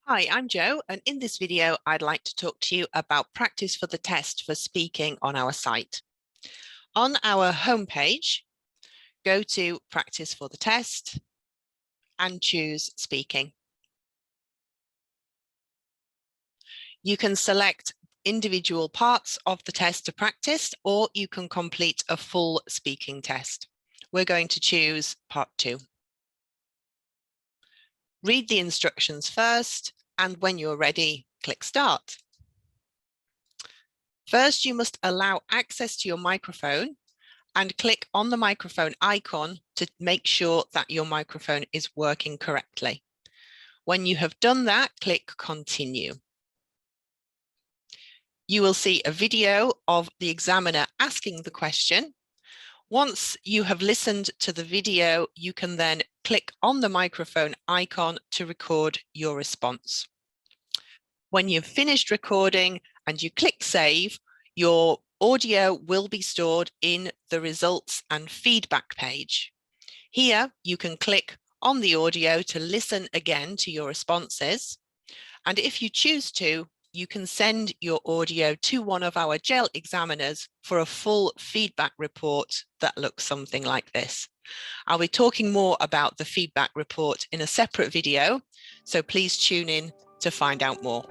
Hi, I'm Jo, and in this video, I'd like to talk to you about practice for the test for speaking on our site. On our homepage, go to Practice for the Test and choose Speaking. You can select individual parts of the test to practice, or you can complete a full speaking test. We're going to choose part 2. Read the instructions first, and when you're ready, click Start. First, you must allow access to your microphone and click on the microphone icon to make sure that your microphone is working correctly. When you have done that, click Continue. You will see a video of the examiner asking the question. Once you have listened to the video, you can then click on the microphone icon to record your response. When you've finished recording and you click Save, your audio will be stored in the results and feedback page. Here, you can click on the audio to listen again to your responses. And if you choose to, you can send your audio to one of our GEL examiners for a full feedback report that looks something like this. I'll be talking more about the feedback report in a separate video, so please tune in to find out more.